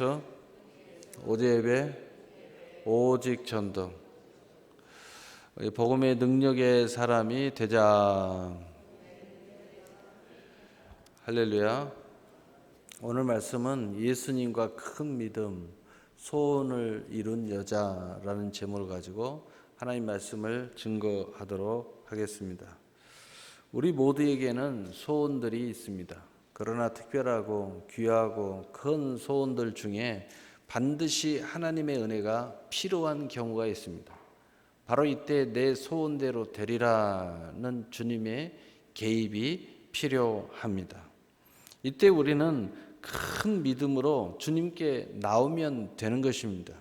오제 예배 오직 전등. 복음의 능력의 사람이 되자. 할렐루야. 오늘 말씀은 예수님과 큰 믿음, 소원을 이룬 여자라는 제목을 가지고 하나님 말씀을 증거하도록 하겠습니다. 우리 모두에게는 소원들이 있습니다. 그러나 특별하고 귀하고 큰 소원들 중에 반드시 하나님의 은혜가 필요한 경우가 있습니다. 바로 이때 내 소원대로 되리라는 주님의 개입이 필요합니다. 이때 우리는 큰 믿음으로 주님께 나오면 되는 것입니다.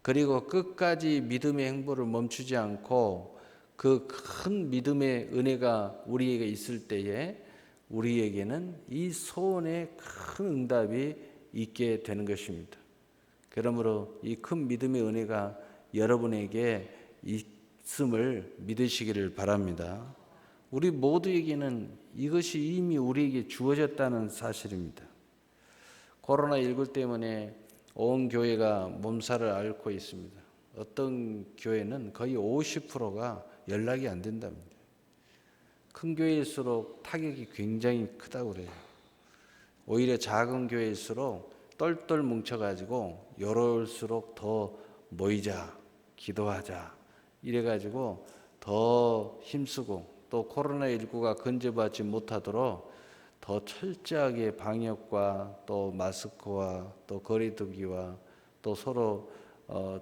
그리고 끝까지 믿음의 행보를 멈추지 않고 그 큰 믿음의 은혜가 우리에게 있을 때에 우리에게는 이 소원의 큰 응답이 있게 되는 것입니다. 그러므로 이 큰 믿음의 은혜가 여러분에게 있음을 믿으시기를 바랍니다. 우리 모두에게는 이것이 이미 우리에게 주어졌다는 사실입니다. 코로나19 때문에 온 교회가 몸살을 앓고 있습니다. 어떤 교회는 거의 50%가 연락이 안 된답니다. 큰 교회일수록 타격이 굉장히 크다고 그래요. 오히려 작은 교회일수록 똘똘 뭉쳐가지고 요럴수록 더 모이자, 기도하자 이래가지고 더 힘쓰고 또 코로나19가 근접하지 못하도록 더 철저하게 방역과 또 마스크와 또 거리두기와 또 서로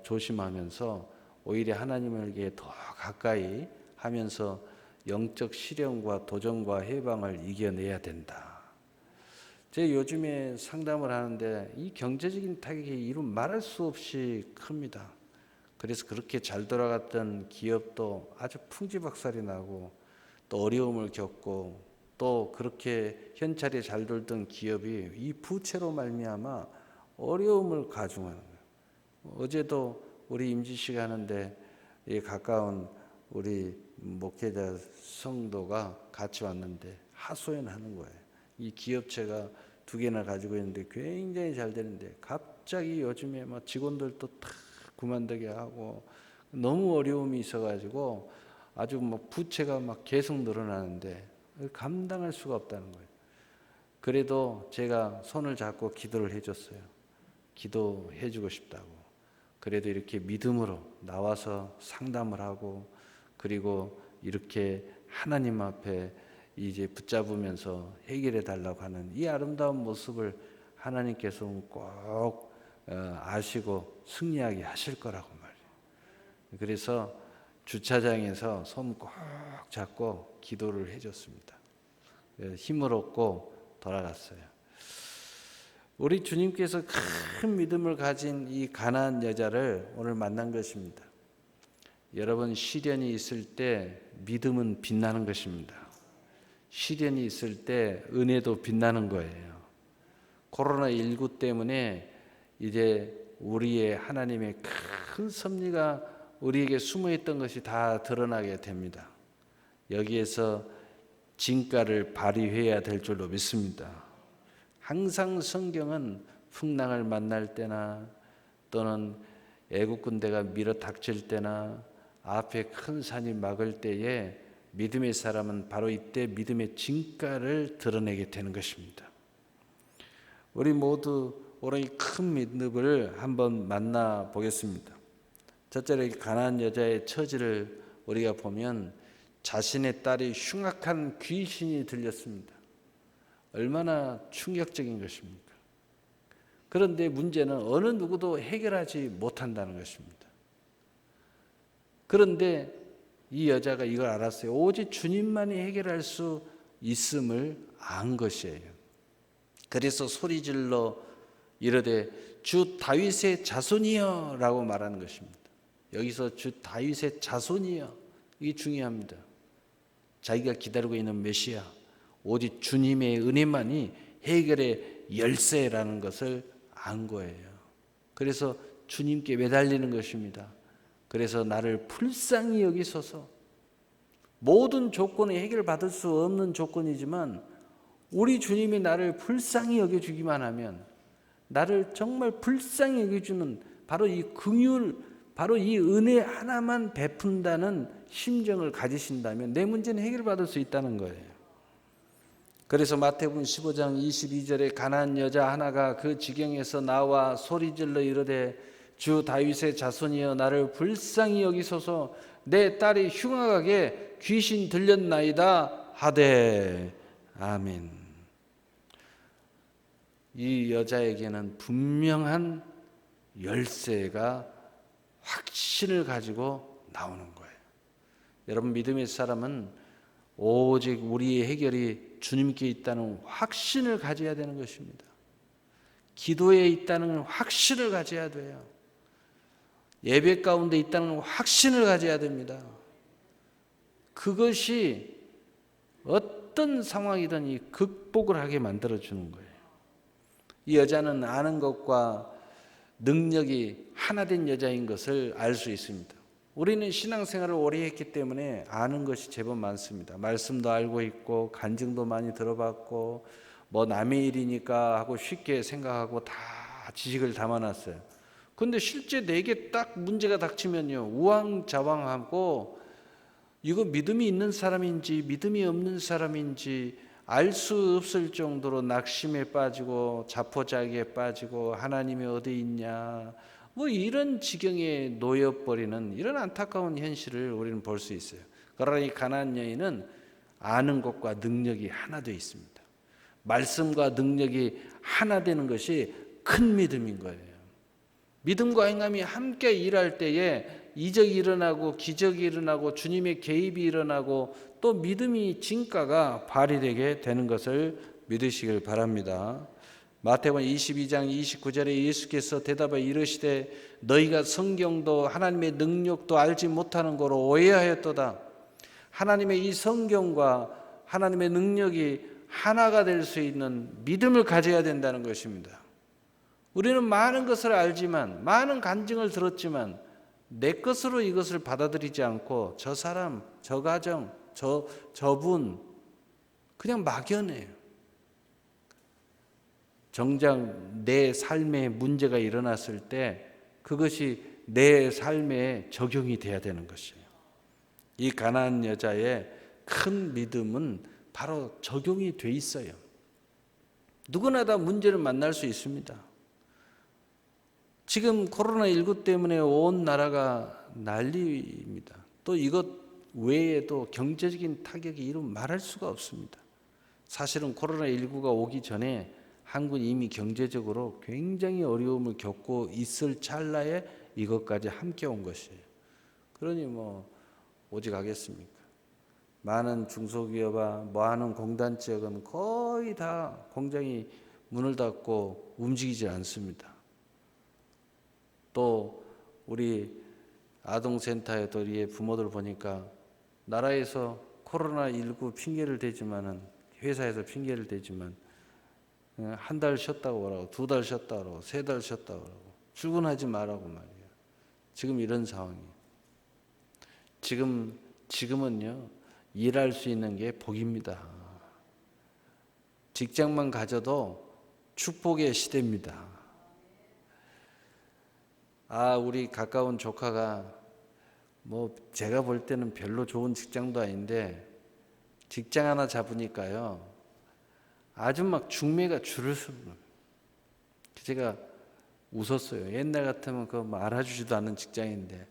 조심하면서 오히려 하나님에게 더 가까이 하면서 영적 시련과 도전과 해방을 이겨내야 된다. 제가 요즘에 상담을 하는데 이 경제적인 타격이 이루 말할 수 없이 큽니다. 그래서 그렇게 잘 돌아갔던 기업도 아주 풍지박살이 나고 또 어려움을 겪고 또 그렇게 현찰이 잘 돌던 기업이 이 부채로 말미암아 어려움을 가중하는 거예요. 어제도 우리 임지씨가 하는데 가까운 우리 목회자 성도가 같이 왔는데 하소연하는 거예요. 이 기업체가 2개나 가지고 있는데 굉장히 잘 되는데 갑자기 요즘에 막 직원들도 다 그만두게 하고 너무 어려움이 있어가지고 아주 막 부채가 막 계속 늘어나는데 감당할 수가 없다는 거예요. 그래도 제가 손을 잡고 기도를 해줬어요. 기도해주고 싶다고. 그래도 이렇게 믿음으로 나와서 상담을 하고 그리고 이렇게 하나님 앞에 이제 붙잡으면서 해결해 달라고 하는 이 아름다운 모습을 하나님께서 꼭 아시고 승리하게 하실 거라고 말이에요. 그래서 주차장에서 손 꼭 잡고 기도를 해줬습니다. 힘을 얻고 돌아갔어요. 우리 주님께서 큰 믿음을 가진 이 가나안 여자를 오늘 만난 것입니다. 여러분, 시련이 있을 때 믿음은 빛나는 것입니다. 시련이 있을 때 은혜도 빛나는 거예요. 코로나19 때문에 이제 우리의 하나님의 큰 섭리가 우리에게 숨어있던 것이 다 드러나게 됩니다. 여기에서 진가를 발휘해야 될 줄로 믿습니다. 항상 성경은 풍랑을 만날 때나 또는 애국 군대가 밀어 닥칠 때나 앞에 큰 산이 막을 때에 믿음의 사람은 바로 이때 믿음의 진가를 드러내게 되는 것입니다. 우리 모두 오늘 이 큰 믿음을 한번 만나 보겠습니다. 첫째로 가나안 여자의 처지를 우리가 보면 자신의 딸이 흉악한 귀신이 들렸습니다. 얼마나 충격적인 것입니까? 그런데 문제는 어느 누구도 해결하지 못한다는 것입니다. 그런데 이 여자가 이걸 알았어요. 오직 주님만이 해결할 수 있음을 안 것이에요. 그래서 소리질러 이르되 주 다윗의 자손이여 라고 말하는 것입니다. 여기서 주 다윗의 자손이여, 이게 중요합니다. 자기가 기다리고 있는 메시아, 오직 주님의 은혜만이 해결의 열쇠라는 것을 안 거예요. 그래서 주님께 매달리는 것입니다. 그래서 나를 불쌍히 여기소서. 모든 조건이 해결받을 수 없는 조건이지만 우리 주님이 나를 불쌍히 여겨주기만 하면 나를 정말 불쌍히 여겨주는 바로 이 긍휼, 바로 이 은혜 하나만 베푼다는 심정을 가지신다면 내 문제는 해결받을 수 있다는 거예요. 그래서 마태복음 15장 22절에 가난한 여자 하나가 그 지경에서 나와 소리질러 이르되 주 다윗의 자손이여 나를 불쌍히 여기소서 내 딸이 흉악하게 귀신 들렸나이다 하되 아멘. 이 여자에게는 분명한 열쇠가 확신을 가지고 나오는 거예요. 여러분, 믿음의 사람은 오직 우리의 해결이 주님께 있다는 확신을 가져야 되는 것입니다. 기도에 있다는 확신을 가져야 돼요. 예배 가운데 있다는 확신을 가져야 됩니다. 그것이 어떤 상황이든 이 극복을 하게 만들어주는 거예요. 이 여자는 아는 것과 능력이 하나 된 여자인 것을 알 수 있습니다. 우리는 신앙생활을 오래 했기 때문에 아는 것이 제법 많습니다. 말씀도 알고 있고 간증도 많이 들어봤고 뭐 남의 일이니까 하고 쉽게 생각하고 다 지식을 담아놨어요. 그런데 실제 내게 딱 문제가 닥치면요, 우왕좌왕하고 이거 믿음이 있는 사람인지 믿음이 없는 사람인지 알 수 없을 정도로 낙심에 빠지고 자포자기에 빠지고 하나님이 어디 있냐 뭐 이런 지경에 놓여버리는 이런 안타까운 현실을 우리는 볼 수 있어요. 그러나 이 가나안 여인은 아는 것과 능력이 하나 되어 있습니다. 말씀과 능력이 하나 되는 것이 큰 믿음인 거예요. 믿음과 행함이 함께 일할 때에 이적이 일어나고 기적이 일어나고 주님의 개입이 일어나고 또 믿음이 진가가 발휘되게 되는 것을 믿으시길 바랍니다. 마태복음 22장 29절에 예수께서 대답하여 이르시되 너희가 성경도 하나님의 능력도 알지 못하는 거로 오해하였도다. 하나님의 이 성경과 하나님의 능력이 하나가 될 수 있는 믿음을 가져야 된다는 것입니다. 우리는 많은 것을 알지만 많은 간증을 들었지만 내 것으로 이것을 받아들이지 않고 저 사람, 저 가정, 저분 그냥 막연해요. 정작 내 삶에 문제가 일어났을 때 그것이 내 삶에 적용이 돼야 되는 것이에요. 이 가나안 여자의 큰 믿음은 바로 적용이 돼 있어요. 누구나 다 문제를 만날 수 있습니다. 지금 코로나19 때문에 온 나라가 난리입니다. 또 이것 외에도 경제적인 타격이 이루 말할 수가 없습니다. 사실은 코로나19가 오기 전에 한국은 이미 경제적으로 굉장히 어려움을 겪고 있을 찰나에 이것까지 함께 온 것이에요. 그러니 뭐 오직 하겠습니까? 많은 중소기업과 많은 공단지역은 거의 다 공장이 문을 닫고 움직이지 않습니다. 또 우리 아동센터의 우리의 부모들 보니까 나라에서 코로나19 핑계를 대지만은 회사에서 핑계를 대지만 한 달 쉬었다고 하라고, 2달 쉬었다고 하라고, 3달 쉬었다고 하라고, 출근하지 말라고 말이에요. 지금 이런 상황이에요. 지금은요, 일할 수 있는 게 복입니다. 직장만 가져도 축복의 시대입니다. 우리 가까운 조카가 뭐 제가 볼 때는 별로 좋은 직장도 아닌데 직장 하나 잡으니까요, 아주 막 중매가 줄을 서는. 제가 웃었어요. 옛날 같으면 그거 알아주지도 않는 직장인데,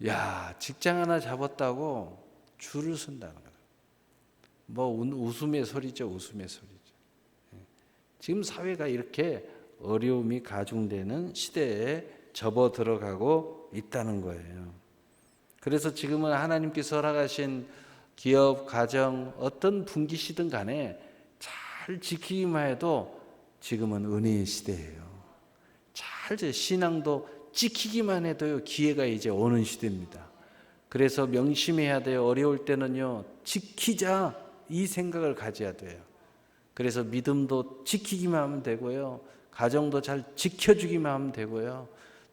야, 직장 하나 잡았다고 줄을 선다는 거예요. 뭐 웃음의 소리죠, 웃음의 소리죠. 지금 사회가 이렇게 어려움이 가중되는 시대에 접어 들어가고 있다는 거예요. 그래서 지금은 하나님께서 허락하신 기업, 가정, 어떤 분기시든 간에 잘 지키기만 해도 지금은 은혜의 시대예요. 신앙도 지키기만 해도요, 기회가 이제 오는 시대입니다. 그래서 명심해야 돼요. 어려울 때는요, 지키자 이 생각을 가져야 돼요. 그래서 믿음도 지키기만 하면 되고요, 가정도 잘 지켜주기만 하면 되고요,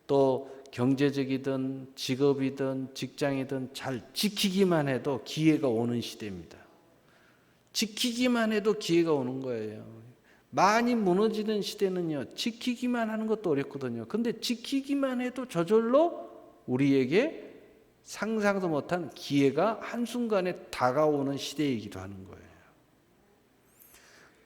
또 경제적이든 직업이든 직장이든 잘 지키기만 해도 기회가 오는 시대입니다. 지키기만 해도 기회가 오는 거예요. 많이 무너지는 시대는요, 지키기만 하는 것도 어렵거든요. 근데 지키기만 해도 저절로 우리에게 상상도 못한 기회가 한순간에 다가오는 시대이기도 하는 거예요.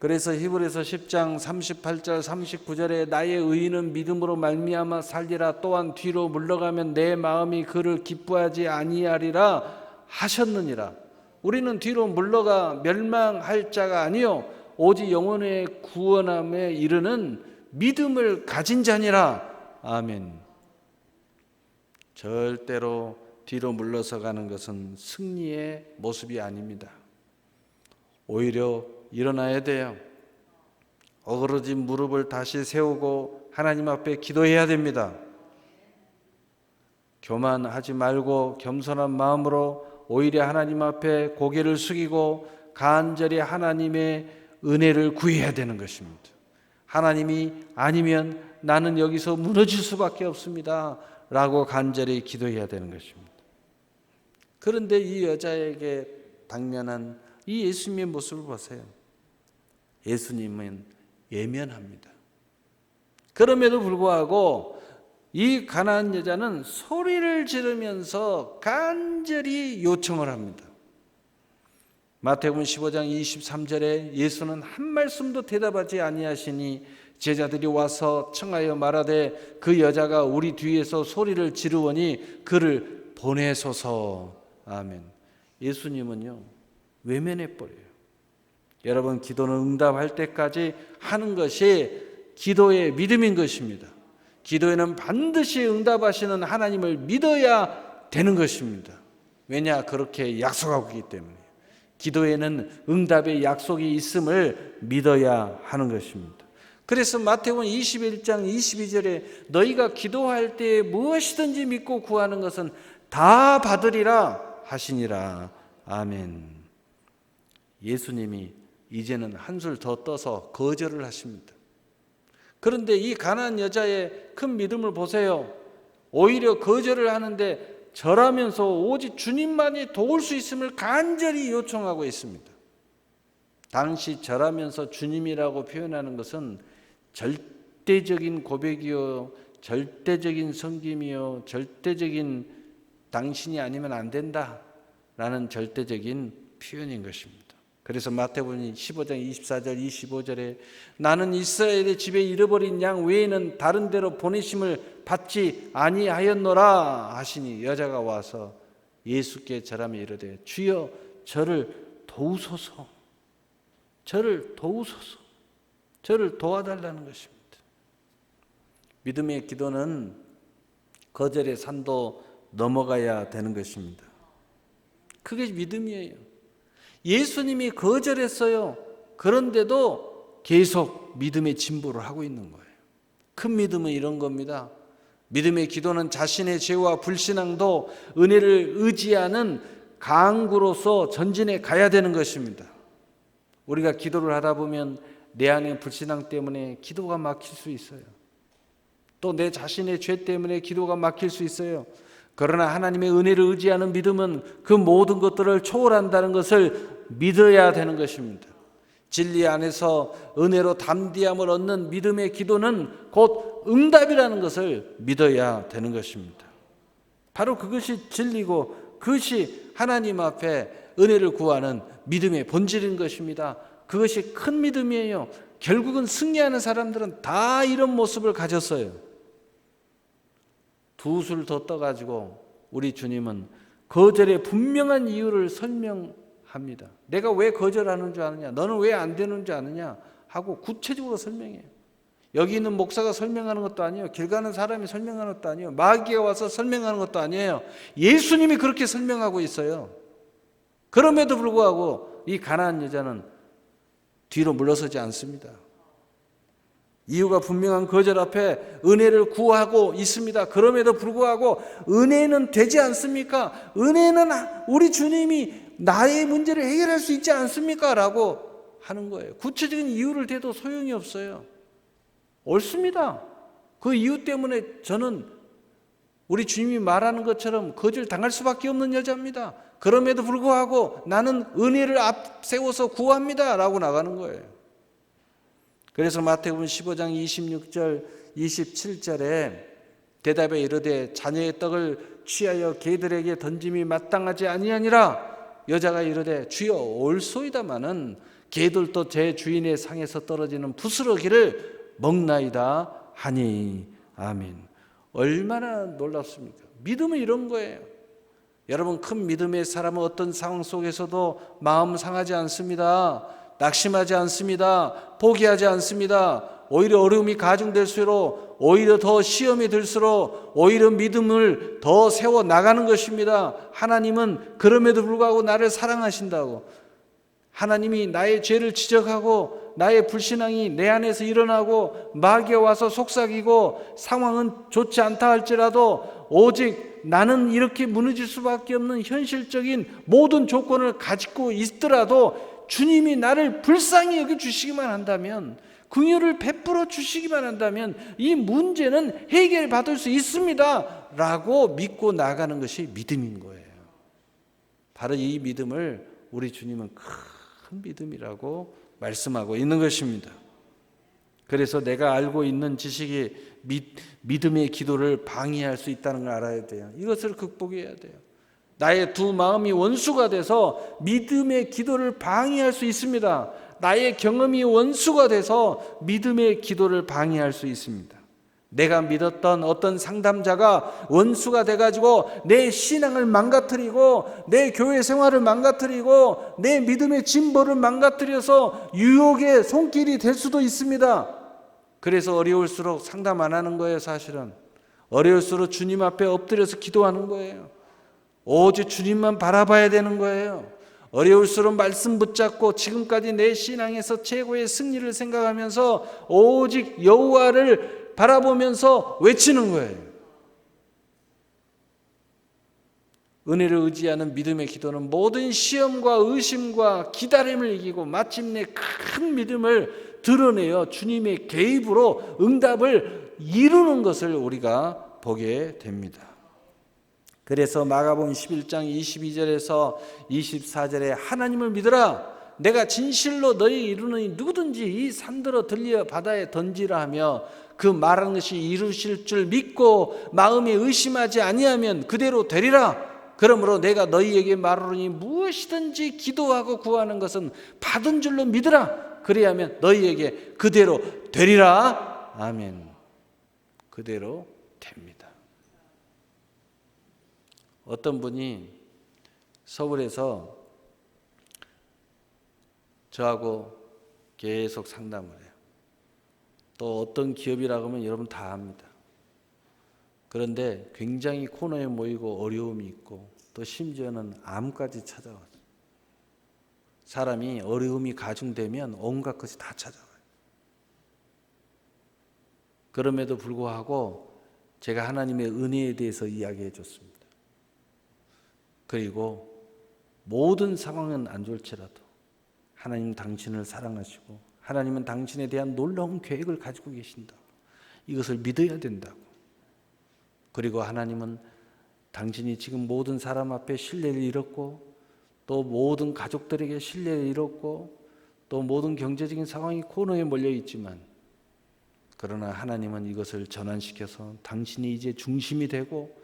그래서 히브리서 10장 38절 39절에 나의 의인은 믿음으로 말미암아 살리라, 또한 뒤로 물러가면 내 마음이 그를 기뻐하지 아니하리라 하셨느니라. 우리는 뒤로 물러가 멸망할 자가 아니요 오직 영혼의 구원함에 이르는 믿음을 가진 자니라. 아멘. 절대로 뒤로 물러서 가는 것은 승리의 모습이 아닙니다. 오히려 일어나야 돼요. 어그러진 무릎을 다시 세우고 하나님 앞에 기도해야 됩니다. 교만하지 말고 겸손한 마음으로 오히려 하나님 앞에 고개를 숙이고 간절히 하나님의 은혜를 구해야 되는 것입니다. 하나님이 아니면 나는 여기서 무너질 수밖에 없습니다 라고 간절히 기도해야 되는 것입니다. 그런데 이 여자에게 당면한 이 예수님의 모습을 보세요. 예수님은 예면합니다. 그럼에도 불구하고 이 가난한 여자는 소리를 지르면서 간절히 요청을 합니다. 마태복음 15장 23절에 예수는 한 말씀도 대답하지 아니하시니 제자들이 와서 청하여 말하되 그 여자가 우리 뒤에서 소리를 지르오니 그를 보내소서. 아멘. 예수님은요 외면해버려요. 여러분, 기도는 응답할 때까지 하는 것이 기도의 믿음인 것입니다. 기도에는 반드시 응답하시는 하나님을 믿어야 되는 것입니다. 왜냐? 그렇게 약속하고 있기 때문에. 기도에는 응답의 약속이 있음을 믿어야 하는 것입니다. 그래서 마태복음 21장 22절에 너희가 기도할 때 무엇이든지 믿고 구하는 것은 다 받으리라 하시니라. 아멘. 예수님이 이제는 한술 더 떠서 거절을 하십니다. 그런데 이 가난한 여자의 큰 믿음을 보세요. 오히려 거절을 하는데 절하면서 오직 주님만이 도울 수 있음을 간절히 요청하고 있습니다. 당시 절하면서 주님이라고 표현하는 것은 절대적인 고백이요, 절대적인 섬김이요, 절대적인 당신이 아니면 안 된다라는 절대적인 표현인 것입니다. 그래서 마태복음 15장 24절 25절에 나는 이스라엘의 집에 잃어버린 양 외에는 다른 데로 보내심을 받지 아니하였노라 하시니 여자가 와서 예수께 절하며 이르되 주여 저를 도우소서. 저를 도우소서. 저를 도와달라는 것입니다. 믿음의 기도는 거절의 산도 넘어가야 되는 것입니다. 그게 믿음이에요. 예수님이 거절했어요. 그런데도 계속 믿음의 진보를 하고 있는 거예요. 큰 믿음은 이런 겁니다. 믿음의 기도는 자신의 죄와 불신앙도 은혜를 의지하는 강구로서 전진해 가야 되는 것입니다. 우리가 기도를 하다 보면 내 안의 불신앙 때문에 기도가 막힐 수 있어요. 또 내 자신의 죄 때문에 기도가 막힐 수 있어요. 그러나 하나님의 은혜를 의지하는 믿음은 그 모든 것들을 초월한다는 것을 믿어야 되는 것입니다. 진리 안에서 은혜로 담대함을 얻는 믿음의 기도는 곧 응답이라는 것을 믿어야 되는 것입니다. 바로 그것이 진리고 그것이 하나님 앞에 은혜를 구하는 믿음의 본질인 것입니다. 그것이 큰 믿음이에요. 결국은 승리하는 사람들은 다 이런 모습을 가졌어요. 두 술 더 떠가지고 우리 주님은 거절의 분명한 이유를 설명합니다. 내가 왜 거절하는 줄 아느냐? 너는 왜 안 되는 줄 아느냐? 하고 구체적으로 설명해요. 여기 있는 목사가 설명하는 것도 아니에요. 길 가는 사람이 설명하는 것도 아니에요. 마귀가 와서 설명하는 것도 아니에요. 예수님이 그렇게 설명하고 있어요. 그럼에도 불구하고 이 가난한 여자는 뒤로 물러서지 않습니다. 이유가 분명한 거절 앞에 은혜를 구하고 있습니다. 그럼에도 불구하고 은혜는 되지 않습니까? 은혜는 우리 주님이 나의 문제를 해결할 수 있지 않습니까? 라고 하는 거예요. 구체적인 이유를 대도 소용이 없어요. 옳습니다. 그 이유 때문에 저는 우리 주님이 말하는 것처럼 거절 당할 수밖에 없는 여자입니다. 그럼에도 불구하고 나는 은혜를 앞세워서 구합니다 라고 나가는 거예요. 그래서 마태복음 15장 26절 27절에 대답에 이르되 자녀의 떡을 취하여 개들에게 던짐이 마땅하지 아니하니라. 여자가 이르되 주여 옳소이다마는 개들도 제 주인의 상에서 떨어지는 부스러기를 먹나이다 하니. 아멘. 얼마나 놀랍습니까? 믿음은 이런 거예요. 여러분, 큰 믿음의 사람은 어떤 상황 속에서도 마음 상하지 않습니다. 낙심하지 않습니다. 포기하지 않습니다. 오히려 어려움이 가중될수록, 오히려 더 시험이 들수록 오히려 믿음을 더 세워 나가는 것입니다. 하나님은 그럼에도 불구하고 나를 사랑하신다고, 하나님이 나의 죄를 지적하고 나의 불신앙이 내 안에서 일어나고 마귀가 와서 속삭이고 상황은 좋지 않다 할지라도 오직 나는 이렇게 무너질 수밖에 없는 현실적인 모든 조건을 가지고 있더라도 주님이 나를 불쌍히 여겨주시기만 한다면, 긍휼을 베풀어 주시기만 한다면 이 문제는 해결받을 수 있습니다 라고 믿고 나가는 것이 믿음인 거예요. 바로 이 믿음을 우리 주님은 큰 믿음이라고 말씀하고 있는 것입니다. 그래서 내가 알고 있는 지식이 믿음의 기도를 방해할 수 있다는 걸 알아야 돼요. 이것을 극복해야 돼요. 나의 두 마음이 원수가 돼서 믿음의 기도를 방해할 수 있습니다. 나의 경험이 원수가 돼서 믿음의 기도를 방해할 수 있습니다. 내가 믿었던 어떤 상담자가 원수가 돼가지고 내 신앙을 망가뜨리고 내 교회 생활을 망가뜨리고 내 믿음의 진보를 망가뜨려서 유혹의 손길이 될 수도 있습니다. 그래서 어려울수록 상담 안 하는 거예요. 사실은 어려울수록 주님 앞에 엎드려서 기도하는 거예요. 오직 주님만 바라봐야 되는 거예요. 어려울수록 말씀 붙잡고 지금까지 내 신앙에서 최고의 승리를 생각하면서 오직 여호와를 바라보면서 외치는 거예요. 은혜를 의지하는 믿음의 기도는 모든 시험과 의심과 기다림을 이기고 마침내 큰 믿음을 드러내어 주님의 개입으로 응답을 이루는 것을 우리가 보게 됩니다. 그래서 마가복음 11장 22절에서 24절에 하나님을 믿으라, 내가 진실로 너희 이루느니 누구든지 이 산들어 들려 바다에 던지라 하며 그 말하는 것이 이루실 줄 믿고 마음에 의심하지 아니하면 그대로 되리라. 그러므로 내가 너희에게 말하노니 무엇이든지 기도하고 구하는 것은 받은 줄로 믿으라. 그리하면 너희에게 그대로 되리라. 아멘. 그대로 됩니다. 어떤 분이 서울에서 저하고 계속 상담을 해요. 또 어떤 기업이라고 하면 여러분 다 압니다. 그런데 굉장히 코너에 모이고 어려움이 있고 또 심지어는 암까지 찾아와요. 사람이 어려움이 가중되면 온갖 것이 다 찾아와요. 그럼에도 불구하고 제가 하나님의 은혜에 대해서 이야기해 줬습니다. 그리고 모든 상황은 안 좋을지라도 하나님 당신을 사랑하시고 하나님은 당신에 대한 놀라운 계획을 가지고 계신다. 이것을 믿어야 된다고. 그리고 하나님은 당신이 지금 모든 사람 앞에 신뢰를 잃었고 또 모든 가족들에게 신뢰를 잃었고 또 모든 경제적인 상황이 코너에 몰려 있지만, 그러나 하나님은 이것을 전환시켜서 당신이 이제 중심이 되고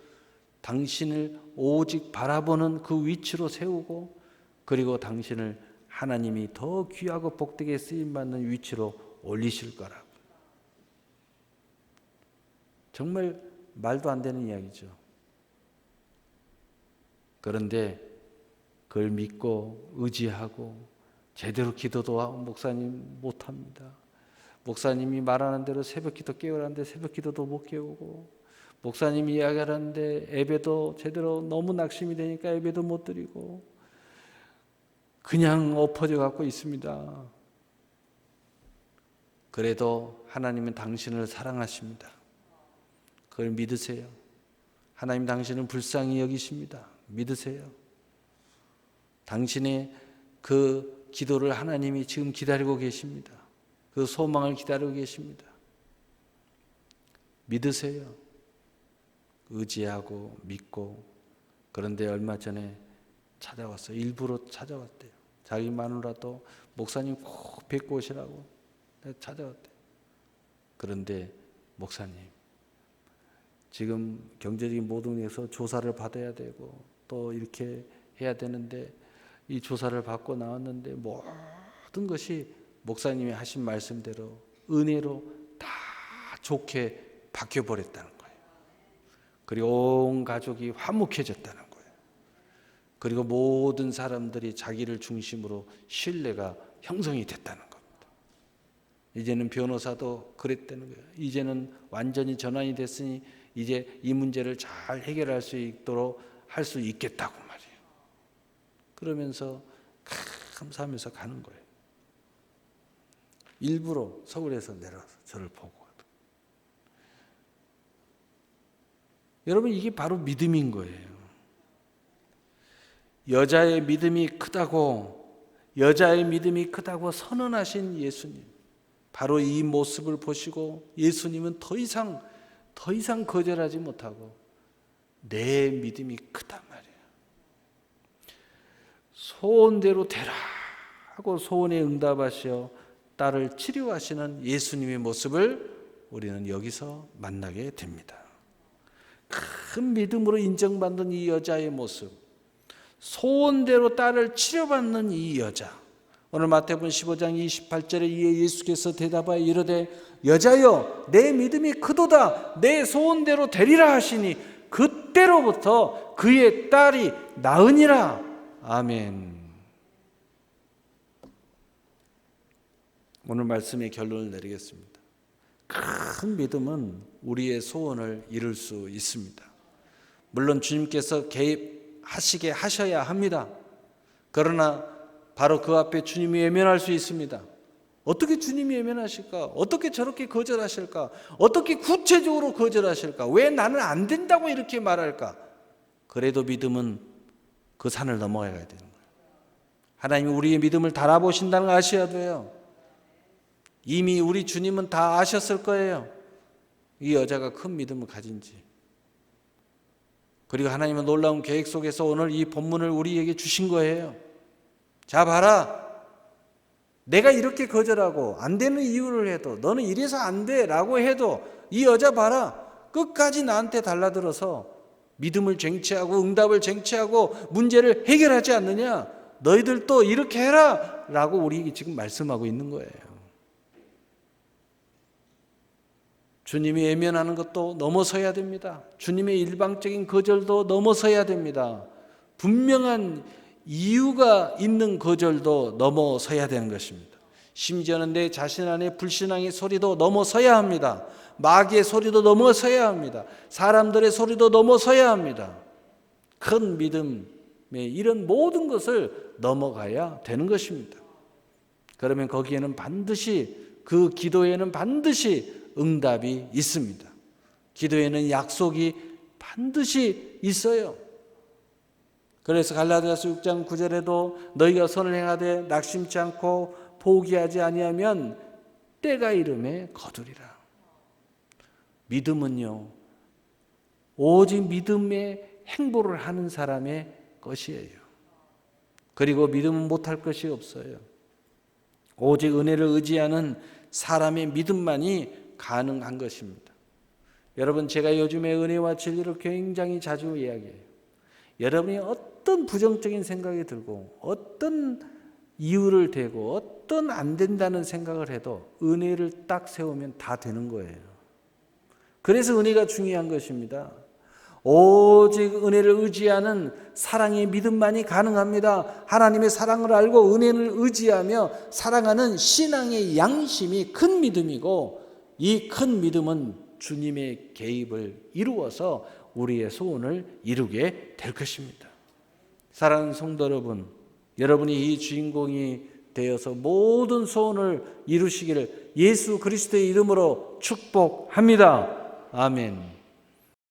당신을 오직 바라보는 그 위치로 세우고, 그리고 당신을 하나님이 더 귀하고 복되게 쓰임받는 위치로 올리실 거라고. 정말 말도 안 되는 이야기죠. 그런데 그걸 믿고 의지하고 제대로 기도도 하고, 목사님 못합니다. 목사님이 말하는 대로 새벽 기도 깨우라는데 새벽 기도도 못 깨우고, 목사님이 이야기하는데 예배도 제대로 너무 낙심이 되니까 예배도 못 드리고 그냥 엎어져 갖고 있습니다. 그래도 하나님은 당신을 사랑하십니다. 그걸 믿으세요. 하나님 당신은 불쌍히 여기십니다. 믿으세요. 당신의 그 기도를 하나님이 지금 기다리고 계십니다. 그 소망을 기다리고 계십니다. 믿으세요. 의지하고 믿고. 그런데 얼마 전에 찾아왔어요. 일부러 찾아왔대요. 자기 마누라도 목사님 꼭 뵙고 오시라고. 찾아왔대. 그런데 목사님, 지금 경제적인 모든 데서 조사를 받아야 되고 또 이렇게 해야 되는데 이 조사를 받고 나왔는데 모든 것이 목사님이 하신 말씀대로 은혜로 다 좋게 바뀌어버렸다는 거예요. 그리고 온 가족이 화목해졌다는 거예요. 그리고 모든 사람들이 자기를 중심으로 신뢰가 형성이 됐다는 겁니다. 이제는 변호사도 그랬다는 거예요. 이제는 완전히 전환이 됐으니 이제 이 문제를 잘 해결할 수 있도록 할 수 있겠다고 말이에요. 그러면서 감사하면서 가는 거예요. 일부러 서울에서 내려와서 저를 보고. 여러분, 이게 바로 믿음인 거예요. 여자의 믿음이 크다고 선언하신 예수님, 바로 이 모습을 보시고 예수님은 더 이상 거절하지 못하고 내 믿음이 크단 말이에요. 소원대로 되라 하고 소원에 응답하시어 딸을 치료하시는 예수님의 모습을 우리는 여기서 만나게 됩니다. 큰 믿음으로 인정받는 이 여자의 모습, 소원대로 딸을 치료받는 이 여자. 오늘 마태복음 15장 28절에 이에 예수께서 대답하여 이르되 여자여 내 믿음이 크도다 내 소원대로 되리라 하시니 그때로부터 그의 딸이 나으니라. 아멘. 오늘 말씀의 결론을 내리겠습니다. 큰 믿음은 우리의 소원을 이룰 수 있습니다. 물론 주님께서 개입하시게 하셔야 합니다. 그러나 바로 그 앞에 주님이 외면할 수 있습니다. 어떻게 주님이 외면하실까? 어떻게 저렇게 거절하실까? 어떻게 구체적으로 거절하실까? 왜 나는 안 된다고 이렇게 말할까? 그래도 믿음은 그 산을 넘어가야 되는 거예요. 하나님이 우리의 믿음을 달아보신다는 걸 아셔야 돼요. 이미 우리 주님은 다 아셨을 거예요. 이 여자가 큰 믿음을 가진지. 그리고 하나님은 놀라운 계획 속에서 오늘 이 본문을 우리에게 주신 거예요. 자, 봐라. 내가 이렇게 거절하고 안 되는 이유를 해도 너는 이래서 안 돼 라고 해도 이 여자 봐라. 끝까지 나한테 달라들어서 믿음을 쟁취하고 응답을 쟁취하고 문제를 해결하지 않느냐. 너희들도 이렇게 해라 라고 우리에게 지금 말씀하고 있는 거예요. 주님이 외면하는 것도 넘어서야 됩니다. 주님의 일방적인 거절도 넘어서야 됩니다. 분명한 이유가 있는 거절도 넘어서야 되는 것입니다. 심지어는 내 자신 안에 불신앙의 소리도 넘어서야 합니다. 마귀의 소리도 넘어서야 합니다. 사람들의 소리도 넘어서야 합니다. 큰 믿음의 이런 모든 것을 넘어가야 되는 것입니다. 그러면 거기에는 반드시, 그 기도에는 반드시 응답이 있습니다. 기도에는 약속이 반드시 있어요. 그래서 갈라디아서 6장 9절에도 너희가 선을 행하되 낙심치 않고 포기하지 아니하면 때가 이름에 거두리라. 믿음은요, 오직 믿음의 행보를 하는 사람의 것이에요. 그리고 믿음은 못할 것이 없어요. 오직 은혜를 의지하는 사람의 믿음만이 가능한 것입니다. 여러분, 제가 요즘에 은혜와 진리를 굉장히 자주 이야기해요. 여러분이 어떤 부정적인 생각이 들고 어떤 이유를 대고 어떤 안 된다는 생각을 해도 은혜를 딱 세우면 다 되는 거예요. 그래서 은혜가 중요한 것입니다. 오직 은혜를 의지하는 사랑의 믿음만이 가능합니다. 하나님의 사랑을 알고 은혜를 의지하며 살아가는 신앙의 양심이 큰 믿음이고, 이 큰 믿음은 주님의 개입을 이루어서 우리의 소원을 이루게 될 것입니다. 사랑하는 성도 여러분, 여러분이 이 주인공이 되어서 모든 소원을 이루시기를 예수 그리스도의 이름으로 축복합니다. 아멘.